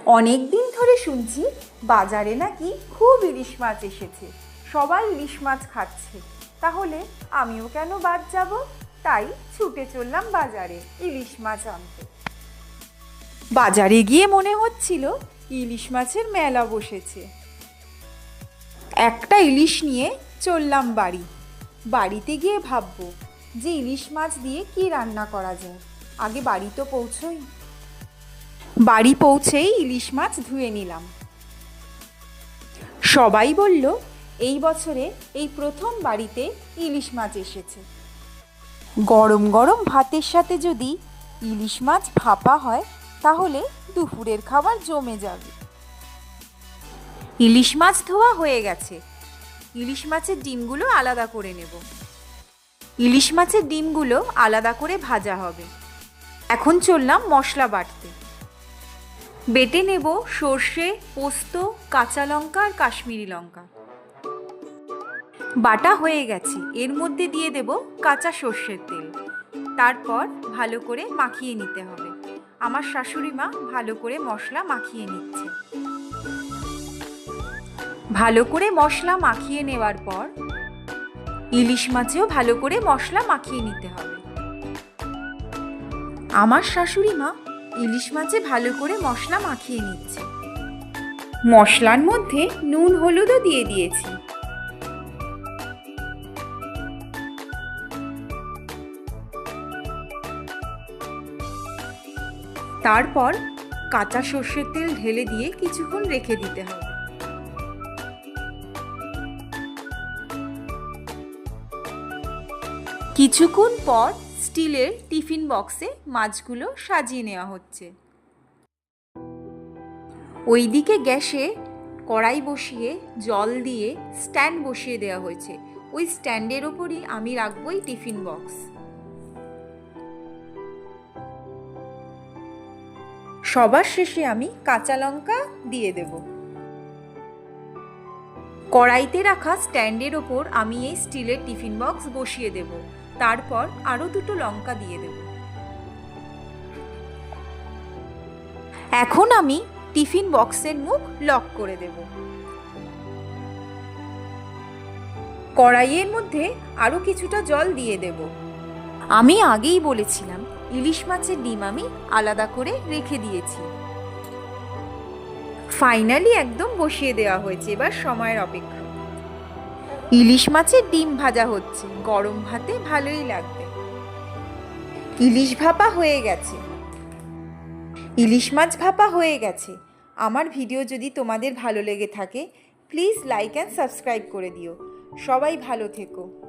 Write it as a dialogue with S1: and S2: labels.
S1: অনেক দিন ধরে শুনছি বাজারে নাকি খুব ইলিশ মাছ এসেছে, সবাই ইলিশ মাছ খাচ্ছে। তাহলে আমিও কেন বাদ যাব? তাই ছুটে চললাম বাজারে ইলিশ মাছ আনতে। বাজারে গিয়ে মনে হচ্ছিল ইলিশ মাছের মেলা বসেছে। একটা ইলিশ নিয়ে চললাম বাড়িতে গিয়ে ভাববো যে ইলিশ মাছ দিয়ে কি রান্না করা যায়। আগে বাড়ি তো পৌঁছই। বাড়ি পৌঁছেই ইলিশ মাছ ধুয়ে নিলাম। সবাই বলল এই বছরে এই প্রথম বাড়িতে ইলিশ মাছ এসেছে। গরম গরম ভাতের সাথে যদি ইলিশ মাছ ভাপা হয় তাহলে দুপুরের খাবার জমে যাবে। ইলিশ মাছ ধোয়া হয়ে গেছে। ইলিশ মাছের ডিমগুলো আলাদা করে নেব। ইলিশ মাছের ডিমগুলো আলাদা করে ভাজা হবে। এখন চললাম মশলা বাটতে। বেটে নেব সর্ষে, পোস্ত, কাঁচা লঙ্কা আর কাশ্মীরি লঙ্কা। বাটা হয়ে গেছে। এর মধ্যে দিয়ে দেব কাঁচা সর্ষের তেল। তারপর ভালো করে মাখিয়ে নিতে হবে। আমার শাশুড়ি মা ভালো করে মশলা মাখিয়ে নিচ্ছে। ভালো করে মশলা মাখিয়ে নেওয়ার পর ইলিশ মাছেও ভালো করে মশলা মাখিয়ে নিতে হবে। আমার শাশুড়ি মা ইলিশ মাছে ভালো করে মশলা মাখিয়ে নিচ্ছে। মশলার মধ্যে নুন হলুদও দিয়ে দিয়েছি। তারপর কাঁচা সর্ষের তেল ঢেলে দিয়ে কিছুক্ষণ রেখে দিতে হবে। কিছুক্ষণ পর স্টিলের টিফিন বক্সে মাছগুলো সাজিয়ে নেওয়া হচ্ছে। ওইদিকে গ্যাসে কড়াই বসিয়ে জল দিয়ে স্ট্যান্ড বসিয়ে দেওয়া হয়েছে। ওই স্ট্যান্ডের ওপরই আমি রাখবো এই টিফিন বক্স। সবার শেষে আমি কাঁচা লঙ্কা দিয়ে দেব। কড়াইতে রাখা স্ট্যান্ডের ওপর আমি এই স্টিলের টিফিন বক্স বসিয়ে দেব। তারপর আরো দুটো লঙ্কা দিয়ে দেব। এখন আমি টিফিন বক্সের মুখ লক করে দেব। কড়াইয়ের মধ্যে আরো কিছুটা জল দিয়ে দেব। আমি আগেই বলেছিলাম ইলিশ মাছের ডিম আমি আলাদা করে রেখে দিয়েছি। ফাইনালি একদম বসিয়ে দেওয়া হয়েছে। এবার সময়ের অপেক্ষা। ইলিশ মাছের ডিম ভাজা হচ্ছে। গরম ভাতে ভালোই লাগবে। ইলিশ ভাপা হয়ে গেছে। ইলিশ মাছ ভাপা হয়ে গেছে। আমার ভিডিও যদি তোমাদের ভালো লেগে থাকে প্লিজ লাইক অ্যান্ড সাবস্ক্রাইব করে দিও। সবাই ভালো থেকো।